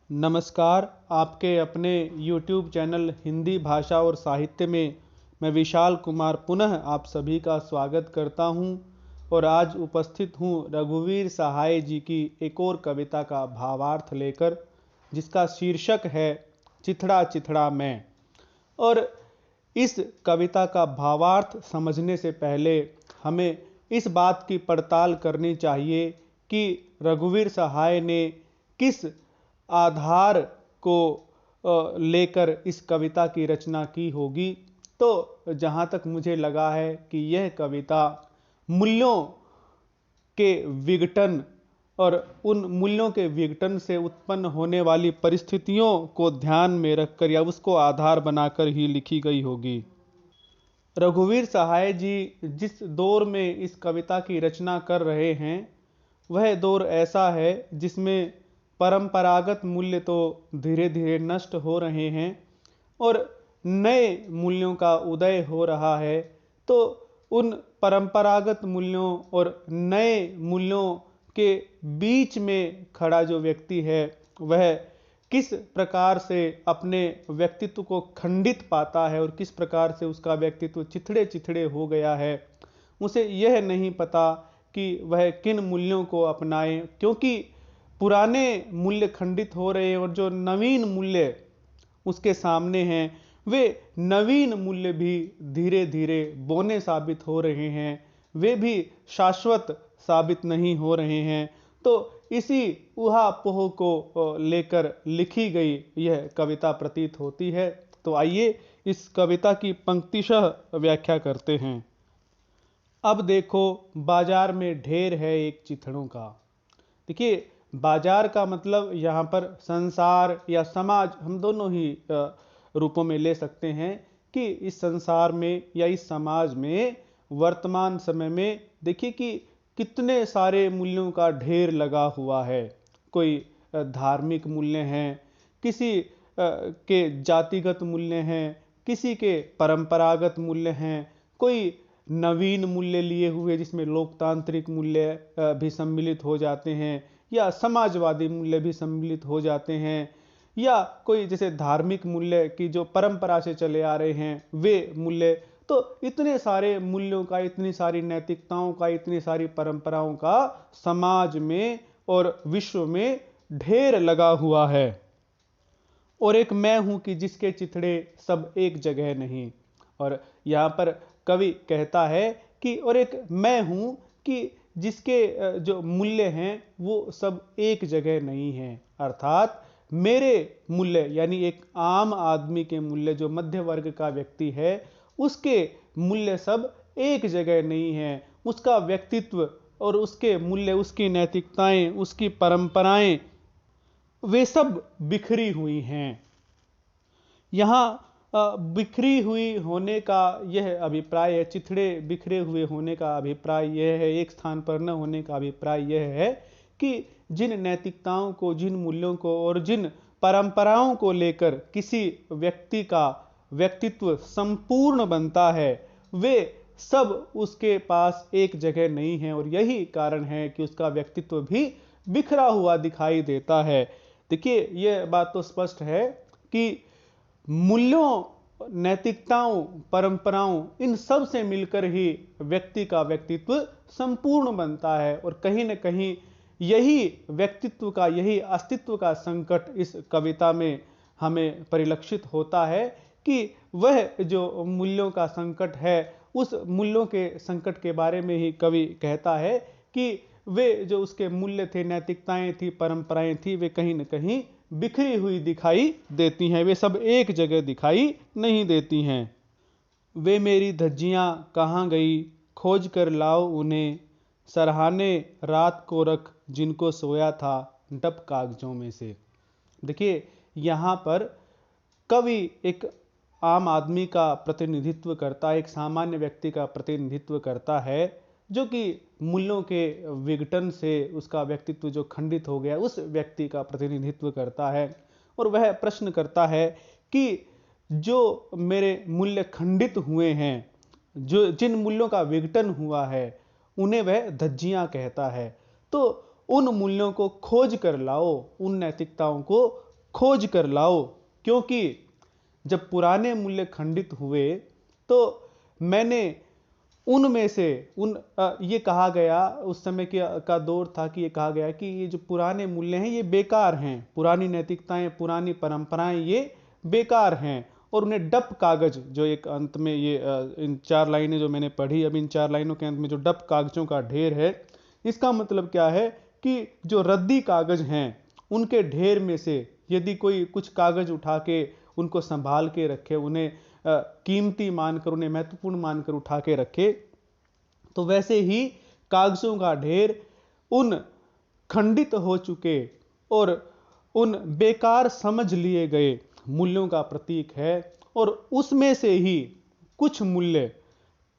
नमस्कार। आपके अपने YouTube चैनल हिंदी भाषा और साहित्य में मैं विशाल कुमार पुनः आप सभी का स्वागत करता हूं और आज उपस्थित हूं रघुवीर सहाय जी की एक और कविता का भावार्थ लेकर, जिसका शीर्षक है चिथड़ा चिथड़ा मैं। और इस कविता का भावार्थ समझने से पहले हमें इस बात की पड़ताल करनी चाहिए कि रघुवीर सहाय ने किस आधार को लेकर इस कविता की रचना की होगी। तो जहाँ तक मुझे लगा है कि यह कविता मूल्यों के विघटन और उन मूल्यों के विघटन से उत्पन्न होने वाली परिस्थितियों को ध्यान में रखकर या उसको आधार बनाकर ही लिखी गई होगी। रघुवीर सहाय जी जिस दौर में इस कविता की रचना कर रहे हैं, वह दौर ऐसा है जिसमें परंपरागत मूल्य तो धीरे धीरे नष्ट हो रहे हैं और नए मूल्यों का उदय हो रहा है। तो उन परंपरागत मूल्यों और नए मूल्यों के बीच में खड़ा जो व्यक्ति है, वह किस प्रकार से अपने व्यक्तित्व को खंडित पाता है और किस प्रकार से उसका व्यक्तित्व चिथड़े चिथड़े हो गया है। उसे यह नहीं पता कि वह किन मूल्यों को अपनाए, क्योंकि पुराने मूल्य खंडित हो रहे हैं और जो नवीन मूल्य उसके सामने हैं, वे नवीन मूल्य भी धीरे धीरे बौने साबित हो रहे हैं, वे भी शाश्वत साबित नहीं हो रहे हैं। तो इसी ऊहापोह को लेकर लिखी गई यह कविता प्रतीत होती है। तो आइए इस कविता की पंक्तिशः व्याख्या करते हैं। अब देखो बाजार में ढेर है एक चिथड़ों का। देखिए, बाजार का मतलब यहाँ पर संसार या समाज, हम दोनों ही रूपों में ले सकते हैं कि इस संसार में या इस समाज में वर्तमान समय में देखिए कि कितने सारे मूल्यों का ढेर लगा हुआ है। कोई धार्मिक मूल्य हैं, किसी के जातिगत मूल्य हैं, किसी के परंपरागत मूल्य हैं, कोई नवीन मूल्य लिए हुए जिसमें लोकतांत्रिक मूल्य भी सम्मिलित हो जाते हैं या समाजवादी मूल्य भी सम्मिलित हो जाते हैं, या कोई जैसे धार्मिक मूल्य की जो परंपरा से चले आ रहे हैं वे मूल्य। तो इतने सारे मूल्यों का, इतनी सारी नैतिकताओं का, इतनी सारी परंपराओं का समाज में और विश्व में ढेर लगा हुआ है। और एक मैं हूं कि जिसके चिथड़े सब एक जगह नहीं। और यहाँ पर कवि कहता है कि और एक मैं हूं कि जिसके जो मूल्य हैं वो सब एक जगह नहीं हैं। अर्थात मेरे मूल्य यानी एक आम आदमी के मूल्य, जो मध्य वर्ग का व्यक्ति है, उसके मूल्य सब एक जगह नहीं हैं। उसका व्यक्तित्व और उसके मूल्य, उसकी नैतिकताएं, उसकी परंपराएं, वे सब बिखरी हुई हैं। यहाँ बिखरी हुई होने का यह अभिप्राय है, चिथड़े बिखरे हुए होने का अभिप्राय यह है, एक स्थान पर न होने का अभिप्राय यह है कि जिन नैतिकताओं को, जिन मूल्यों को और जिन परंपराओं को लेकर किसी व्यक्ति का व्यक्तित्व संपूर्ण बनता है, वे सब उसके पास एक जगह नहीं है और यही कारण है कि उसका व्यक्तित्व भी बिखरा हुआ दिखाई देता है। देखिए, यह बात तो स्पष्ट है कि मूल्यों, नैतिकताओं, परंपराओं, इन सब से मिलकर ही व्यक्ति का व्यक्तित्व संपूर्ण बनता है। और कहीं न कहीं यही व्यक्तित्व का, यही अस्तित्व का संकट इस कविता में हमें परिलक्षित होता है कि वह जो मूल्यों का संकट है, उस मूल्यों के संकट के बारे में ही कवि कहता है कि वे जो उसके मूल्य थे, नैतिकताएं थी, परंपराएं थी, वे कहीं न कहीं बिखरी हुई दिखाई देती हैं, वे सब एक जगह दिखाई नहीं देती हैं। वे मेरी धज्जियां कहाँ गई, खोज कर लाओ उन्हें, सरहाने रात को रख जिनको सोया था डब कागजों में से। देखिए, यहाँ पर कवि एक आम आदमी का प्रतिनिधित्व करता है, एक सामान्य व्यक्ति का प्रतिनिधित्व करता है, जो कि मूल्यों के विघटन से उसका व्यक्तित्व जो खंडित हो गया, उस व्यक्ति का प्रतिनिधित्व करता है। और वह प्रश्न करता है कि जो मेरे मूल्य खंडित हुए हैं, जो जिन मूल्यों का विघटन हुआ है, उन्हें वह धज्जियां कहता है। तो उन मूल्यों को खोज कर लाओ, उन नैतिकताओं को खोज कर लाओ, क्योंकि जब पुराने मूल्य खंडित हुए तो मैंने उनमें से ये कहा गया, उस समय का दौर था कि ये कहा गया कि ये जो पुराने मूल्य हैं ये बेकार हैं, पुरानी नैतिकताएं, पुरानी परंपराएं ये बेकार हैं, और उन्हें डप कागज, जो एक अंत में ये इन 4 लाइनें जो मैंने पढ़ी, अब इन 4 लाइनों के अंत में जो डप कागजों का ढेर है, इसका मतलब क्या है कि जो रद्दी कागज हैं उनके ढेर में से यदि कोई कुछ कागज उठा के उनको संभाल के रखे, उन्हें कीमती मानकर, उन्हें महत्वपूर्ण मानकर उठा के रखे, तो वैसे ही कागजों का ढेर उन खंडित हो चुके और उन बेकार समझ लिए गए मूल्यों का प्रतीक है। और उसमें से ही कुछ मूल्य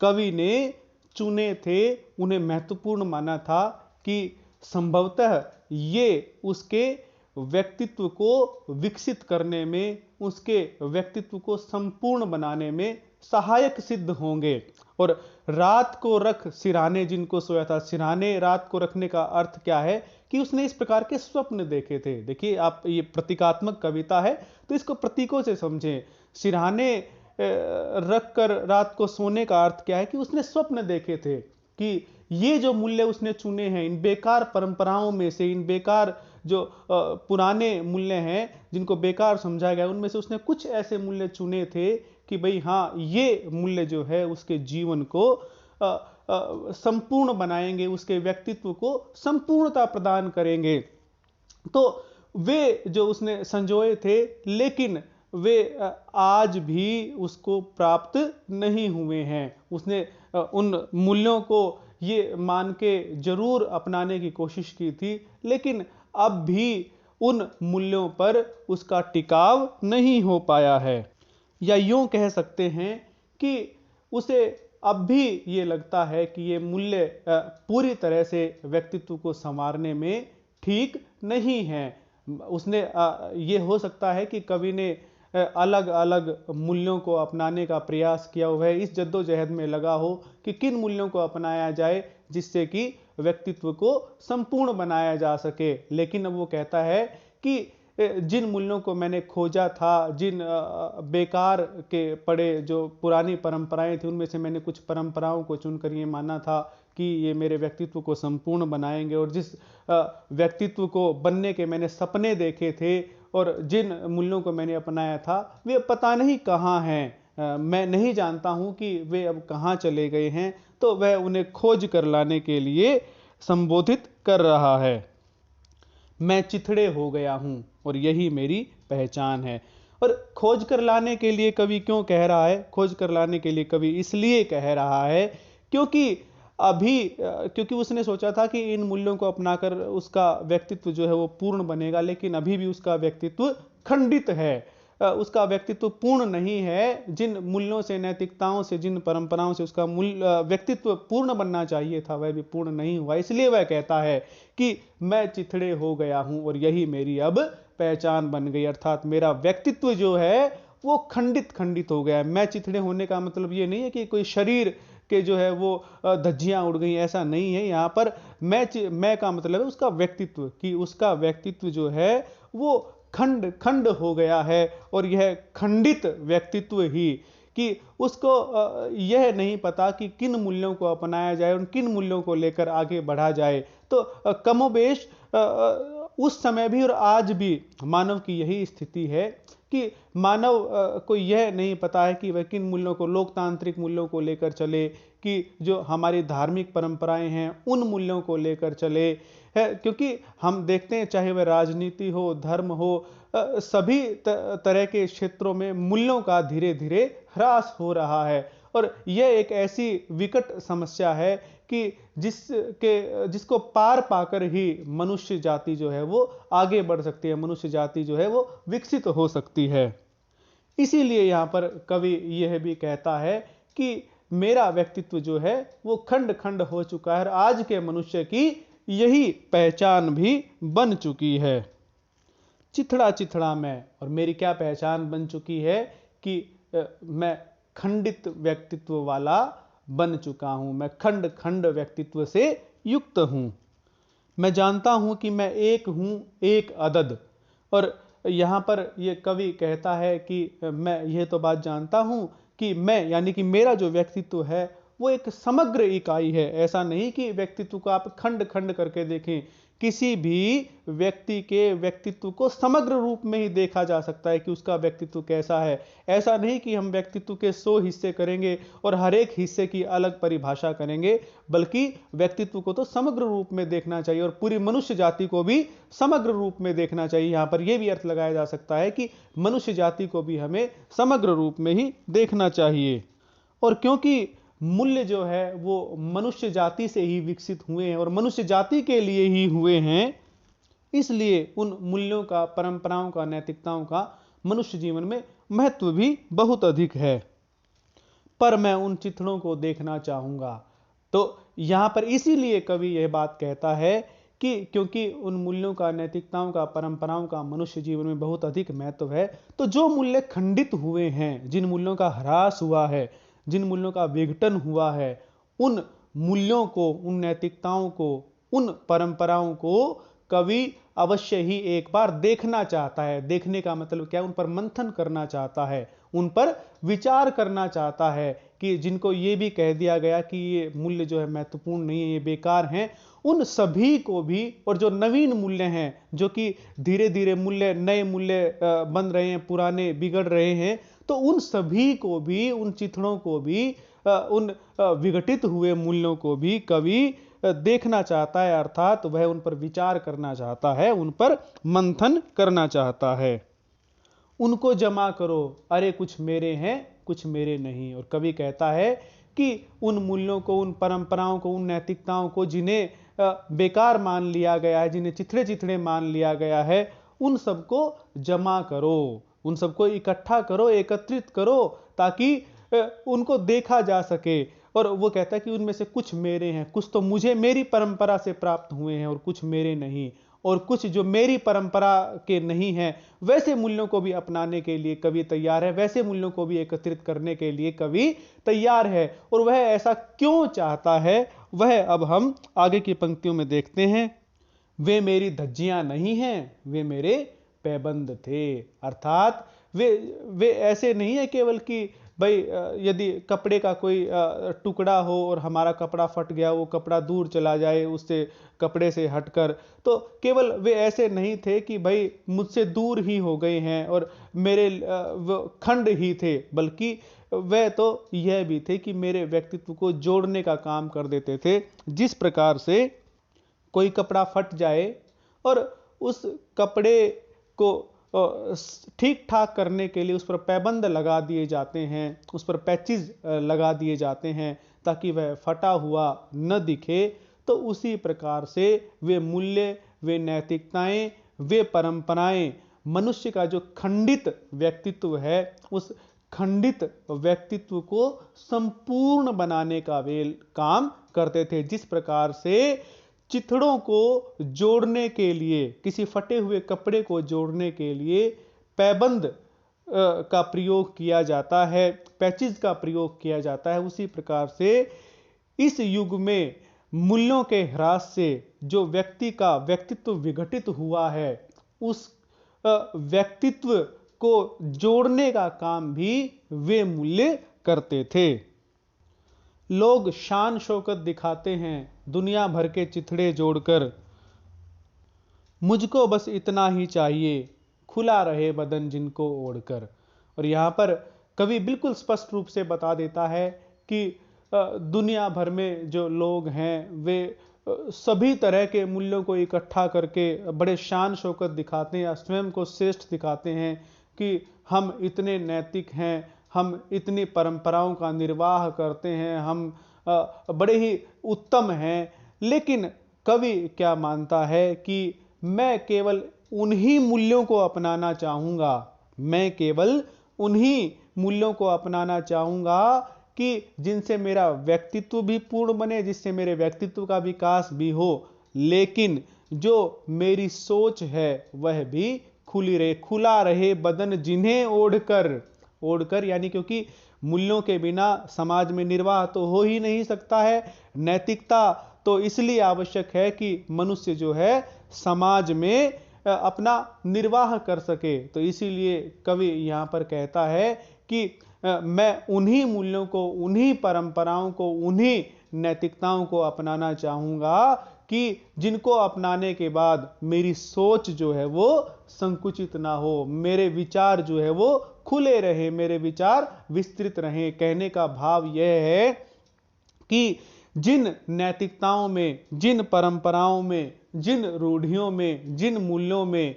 कवि ने चुने थे, उन्हें महत्वपूर्ण माना था कि संभवतः ये उसके व्यक्तित्व को विकसित करने में, उसके व्यक्तित्व को संपूर्ण बनाने में सहायक सिद्ध होंगे। और रात को रख सिरहाने जिनको सोया था, सिरहाने रात को रखने का अर्थ क्या है कि उसने इस प्रकार के स्वप्न देखे थे। देखिए आप, ये प्रतीकात्मक कविता है तो इसको प्रतीकों से समझें। सिरहाने रख कर रात को सोने का अर्थ क्या है कि उसने स्वप्न देखे थे कि ये जो मूल्य उसने चुने हैं, इन बेकार परंपराओं में से, इन बेकार जो पुराने मूल्य हैं जिनको बेकार समझा गया, उनमें से उसने कुछ ऐसे मूल्य चुने थे कि भाई हाँ, ये मूल्य जो है उसके जीवन को संपूर्ण बनाएंगे, उसके व्यक्तित्व को संपूर्णता प्रदान करेंगे। तो वे जो उसने संजोए थे, लेकिन वे आज भी उसको प्राप्त नहीं हुए हैं। उसने उन मूल्यों को ये मान के जरूर अपनाने की कोशिश की थी, लेकिन अब भी उन मूल्यों पर उसका टिकाव नहीं हो पाया है। या यूं कह सकते हैं कि उसे अब भी ये लगता है कि ये मूल्य पूरी तरह से व्यक्तित्व को संवारने में ठीक नहीं है। उसने ये हो सकता है कि कवि ने अलग अलग मूल्यों को अपनाने का प्रयास किया हुआ है, इस जद्दोजहद में लगा हो कि किन मूल्यों को अपनाया जाए जिससे कि व्यक्तित्व को संपूर्ण बनाया जा सके। लेकिन अब वो कहता है कि जिन मूल्यों को मैंने खोजा था, जिन बेकार के पड़े जो पुरानी परंपराएं थी, उनमें से मैंने कुछ परंपराओं को चुनकर ये माना था कि ये मेरे व्यक्तित्व को संपूर्ण बनाएंगे, और जिस व्यक्तित्व को बनने के मैंने सपने देखे थे और जिन मूल्यों को मैंने अपनाया था, वे पता नहीं कहाँ हैं। मैं नहीं जानता हूं कि वे अब कहाँ चले गए हैं। तो वह उन्हें खोज कर लाने के लिए संबोधित कर रहा है। मैं चिथड़े हो गया हूं और यही मेरी पहचान है। और खोज कर लाने के लिए कवि क्यों कह रहा है? खोज कर लाने के लिए कवि इसलिए कह रहा है क्योंकि उसने सोचा था कि इन मूल्यों को अपनाकर उसका व्यक्तित्व जो है वो पूर्ण बनेगा, लेकिन अभी भी उसका व्यक्तित्व खंडित है, उसका व्यक्तित्व पूर्ण नहीं है। जिन मूल्यों से, नैतिकताओं से, जिन परंपराओं से उसका व्यक्तित्व पूर्ण बनना चाहिए था, वह भी पूर्ण नहीं हुआ। इसलिए वह कहता है कि मैं चिथड़े हो गया हूं और यही मेरी अब पहचान बन गई, अर्थात मेरा व्यक्तित्व जो है वो खंडित हो गया है। मैं चिथड़े होने का मतलब ये नहीं है कि कोई शरीर के जो है वो धज्जियां उड़ गई, ऐसा नहीं है। यहाँ पर मैं का मतलब है उसका व्यक्तित्व, कि उसका व्यक्तित्व जो है वो खंड खंड हो गया है। और यह खंडित व्यक्तित्व ही कि उसको यह नहीं पता कि किन मूल्यों को अपनाया जाए और किन मूल्यों को लेकर आगे बढ़ा जाए। तो कमोबेश उस समय भी और आज भी मानव की यही स्थिति है कि मानव को यह नहीं पता है कि वह किन मूल्यों को, लोकतांत्रिक मूल्यों को लेकर चले, कि जो हमारी धार्मिक परंपराएं हैं उन मूल्यों को लेकर चले है। क्योंकि हम देखते हैं, चाहे वह राजनीति हो, धर्म हो, सभी तरह के क्षेत्रों में मूल्यों का धीरे धीरे ह्रास हो रहा है। और यह एक ऐसी विकट समस्या है कि जिसको पार पाकर ही मनुष्य जाति जो है वो आगे बढ़ सकती है, मनुष्य जाति जो है वो विकसित हो सकती है। इसीलिए यहाँ पर कवि यह भी कहता है कि मेरा व्यक्तित्व जो है वो खंड खंड हो चुका है और आज के मनुष्य की यही पहचान भी बन चुकी है। चिथड़ा चिथड़ा मैं, और मेरी क्या पहचान बन चुकी है कि मैं खंडित व्यक्तित्व वाला बन चुका हूं, मैं खंड खंड व्यक्तित्व से युक्त हूं। मैं जानता हूं कि मैं एक हूं, एक अदद, और यहाँ पर ये कवि कहता है कि मैं यह तो बात जानता हूं कि मैं यानी कि मेरा जो व्यक्तित्व है वो एक समग्र इकाई है। ऐसा नहीं कि व्यक्तित्व को आप खंड खंड करके देखें, किसी भी व्यक्ति के व्यक्तित्व को समग्र रूप में ही देखा जा सकता है कि उसका व्यक्तित्व कैसा है। ऐसा नहीं कि हम व्यक्तित्व के 100 हिस्से करेंगे और हर एक हिस्से की अलग परिभाषा करेंगे, बल्कि व्यक्तित्व को तो समग्र रूप में देखना चाहिए और पूरी मनुष्य जाति को भी समग्र रूप में देखना चाहिए। यहां पर यह भी अर्थ लगाया जा सकता है कि मनुष्य जाति को भी हमें समग्र रूप में ही देखना चाहिए। और क्योंकि मूल्य जो है वो मनुष्य जाति से ही विकसित हुए हैं और मनुष्य जाति के लिए ही हुए हैं, इसलिए उन मूल्यों का, परंपराओं का, नैतिकताओं का मनुष्य जीवन में महत्व भी बहुत अधिक है। पर मैं उन चित्रों को देखना चाहूंगा। तो यहां पर इसीलिए कवि यह बात कहता है कि क्योंकि उन मूल्यों का, नैतिकताओं का, परंपराओं का मनुष्य जीवन में बहुत अधिक महत्व है, तो जो मूल्य खंडित हुए हैं, जिन मूल्यों का ह्रास हुआ है, जिन मूल्यों का विघटन हुआ है, उन मूल्यों को, उन नैतिकताओं को, उन परंपराओं को कवि अवश्य ही एक बार देखना चाहता है। देखने का मतलब क्या? उन पर मंथन करना चाहता है, उन पर विचार करना चाहता है कि जिनको ये भी कह दिया गया कि ये मूल्य जो है महत्वपूर्ण नहीं है, ये बेकार हैं, उन सभी को भी, और जो नवीन मूल्य हैं, जो कि धीरे धीरे मूल्य, नए मूल्य बन रहे हैं, पुराने बिगड़ रहे हैं, तो उन सभी को भी, उन चित्रों को भी, उन विघटित हुए मूल्यों को भी कवि देखना चाहता है, अर्थात वह उन पर विचार करना चाहता है, उन पर मंथन करना चाहता है। उनको जमा करो, अरे कुछ मेरे हैं कुछ मेरे नहीं। और कवि कहता है कि उन मूल्यों को, उन परंपराओं को, उन नैतिकताओं को जिन्हें बेकार मान लिया गया है, जिन्हें चिथड़े चिथड़े मान लिया गया है, उन सबको जमा करो, उन सबको इकट्ठा करो, एकत्रित करो, ताकि उनको देखा जा सके। और वो कहता है कि उनमें से कुछ मेरे हैं, कुछ तो मुझे मेरी परंपरा से प्राप्त हुए हैं और कुछ मेरे नहीं, और कुछ जो मेरी परंपरा के नहीं हैं, वैसे मूल्यों को भी अपनाने के लिए कवि तैयार है, वैसे मूल्यों को भी एकत्रित करने के लिए कवि तैयार है। और वह ऐसा क्यों चाहता है, वह अब हम आगे की पंक्तियों में देखते हैं। वे मेरी धज्जियां नहीं हैं, वे मेरे पैबंद थे। अर्थात वे ऐसे नहीं है केवल कि भाई यदि कपड़े का कोई टुकड़ा हो और हमारा कपड़ा फट गया, वो कपड़ा दूर चला जाए उससे, कपड़े से हटकर, तो केवल वे ऐसे नहीं थे कि भाई मुझसे दूर ही हो गए हैं और मेरे वो खंड ही थे, बल्कि वे तो यह भी थे कि मेरे व्यक्तित्व को जोड़ने का काम कर देते थे। जिस प्रकार से कोई कपड़ा फट जाए और उस कपड़े को ठीक ठाक करने के लिए उस पर पैबंद लगा दिए जाते हैं, उस पर पैचेस लगा दिए जाते हैं ताकि वह फटा हुआ न दिखे, तो उसी प्रकार से वे मूल्य, वे नैतिकताएं, वे परंपराएं मनुष्य का जो खंडित व्यक्तित्व है, उस खंडित व्यक्तित्व को संपूर्ण बनाने का वे काम करते थे। जिस प्रकार से चिथड़ों को जोड़ने के लिए, किसी फटे हुए कपड़े को जोड़ने के लिए पैबंद का प्रयोग किया जाता है, पैचेस का प्रयोग किया जाता है, उसी प्रकार से इस युग में मूल्यों के ह्रास से जो व्यक्ति का व्यक्तित्व विघटित हुआ है, उस व्यक्तित्व को जोड़ने का काम भी वे मूल्य करते थे। लोग शान शौकत दिखाते हैं दुनिया भर के चिथड़े जोड़कर, मुझको बस इतना ही चाहिए, खुला रहे बदन जिनको ओढ़कर। और यहाँ पर कवि बिल्कुल स्पष्ट रूप से बता देता है कि दुनिया भर में जो लोग हैं वे सभी तरह के मूल्यों को इकट्ठा करके बड़े शान शौकत दिखाते हैं या स्वयं को श्रेष्ठ दिखाते हैं कि हम इतने नैतिक हैं, हम इतनी परंपराओं का निर्वाह करते हैं, हम बड़े ही उत्तम हैं। लेकिन कवि क्या मानता है कि मैं केवल उन्हीं मूल्यों को अपनाना चाहूँगा, मैं केवल उन्हीं मूल्यों को अपनाना चाहूँगा कि जिनसे मेरा व्यक्तित्व भी पूर्ण बने, जिससे मेरे व्यक्तित्व का विकास भी हो, लेकिन जो मेरी सोच है वह भी खुली रहे, खुला रहे बदन जिन्हें ओढ़कर यानी क्योंकि मूल्यों के बिना समाज में निर्वाह तो हो ही नहीं सकता है। नैतिकता तो इसलिए आवश्यक है कि मनुष्य जो है समाज में अपना निर्वाह कर सके। तो इसीलिए कवि यहाँ पर कहता है कि मैं उन्हीं मूल्यों को, उन्हीं परंपराओं को, उन्हीं नैतिकताओं को अपनाना चाहूँगा कि जिनको अपनाने के बाद मेरी सोच जो है वो संकुचित ना हो, मेरे विचार जो है वो खुले रहे, मेरे विचार विस्तृत रहें। कहने का भाव यह है कि जिन नैतिकताओं में, जिन परंपराओं में, जिन रूढ़ियों में, जिन मूल्यों में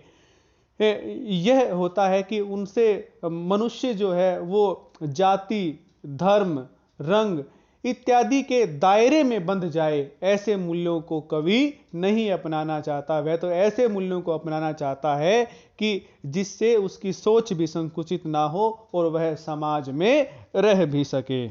यह होता है कि उनसे मनुष्य जो है वो जाति, धर्म, रंग इत्यादि के दायरे में बंध जाए, ऐसे मूल्यों को कवि नहीं अपनाना चाहता। वह तो ऐसे मूल्यों को अपनाना चाहता है कि जिससे उसकी सोच भी संकुचित ना हो और वह समाज में रह भी सके।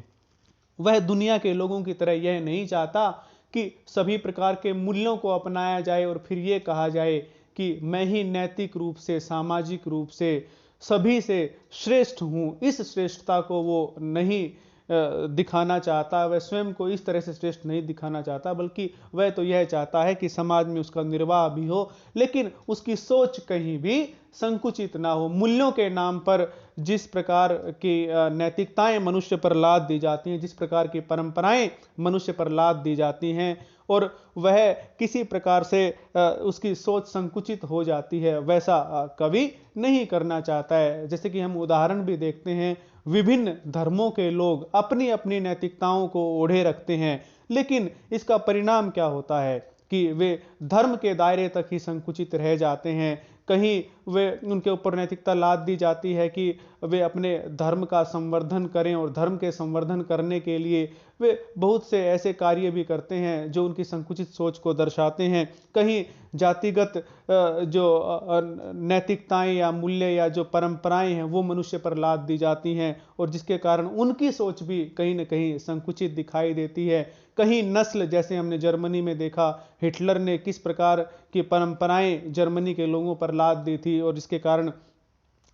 वह दुनिया के लोगों की तरह यह नहीं चाहता कि सभी प्रकार के मूल्यों को अपनाया जाए और फिर यह कहा जाए कि मैं ही नैतिक रूप से, सामाजिक रूप से सभी से श्रेष्ठ हूं। इस श्रेष्ठता को वो नहीं दिखाना चाहता, वह स्वयं को इस तरह से श्रेष्ठ नहीं दिखाना चाहता, बल्कि वह तो यह चाहता है कि समाज में उसका निर्वाह भी हो, लेकिन उसकी सोच कहीं भी संकुचित ना हो। मूल्यों के नाम पर जिस प्रकार की नैतिकताएं मनुष्य पर लाद दी जाती हैं, जिस प्रकार की परंपराएं मनुष्य पर लाद दी जाती हैं और वह किसी प्रकार से उसकी सोच संकुचित हो जाती है, वैसा कवि नहीं करना चाहता है। जैसे कि हम उदाहरण भी देखते हैं, विभिन्न धर्मों के लोग अपनी अपनी नैतिकताओं को ओढ़े रखते हैं, लेकिन इसका परिणाम क्या होता है कि वे धर्म के दायरे तक ही संकुचित रह जाते हैं। कहीं वे उनके ऊपर नैतिकता लाद दी जाती है कि वे अपने धर्म का संवर्धन करें और धर्म के संवर्धन करने के लिए वे बहुत से ऐसे कार्य भी करते हैं जो उनकी संकुचित सोच को दर्शाते हैं। कहीं जातिगत जो नैतिकताएं या मूल्य या जो परंपराएं हैं वो मनुष्य पर लाद दी जाती हैं और जिसके कारण उनकी सोच भी कहीं न कहीं संकुचित दिखाई देती है। कहीं नस्ल, जैसे हमने जर्मनी में देखा, हिटलर ने किस प्रकार की परंपराएं जर्मनी के लोगों पर लाद दी थी और जिसके कारण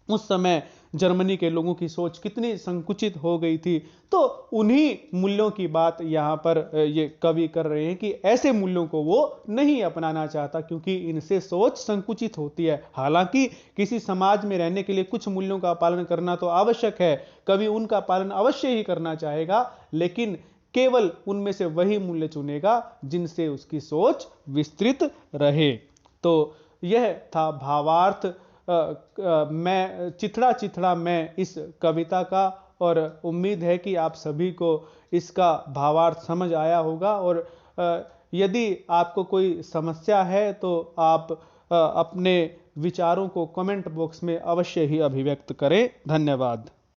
उस समय जर्मनी के लोगों की सोच कितनी संकुचित हो गई थी। तो उन्हीं मूल्यों की बात यहाँ पर ये कवि कर रहे हैं कि ऐसे मूल्यों को वो नहीं अपनाना चाहता क्योंकि इनसे सोच संकुचित होती है। हालांकि किसी समाज में रहने के लिए कुछ मूल्यों का पालन करना तो आवश्यक है, कवि उनका पालन अवश्य ही करना चाहेगा, लेकिन केवल उनमें से वही मूल्य चुनेगा जिनसे उसकी सोच विस्तृत रहे। तो यह था भावार्थ मैं चिथड़ा चिथड़ा मैं इस कविता का, और उम्मीद है कि आप सभी को इसका भावार्थ समझ आया होगा। और यदि आपको कोई समस्या है तो आप अपने विचारों को कमेंट बॉक्स में अवश्य ही अभिव्यक्त करें। धन्यवाद।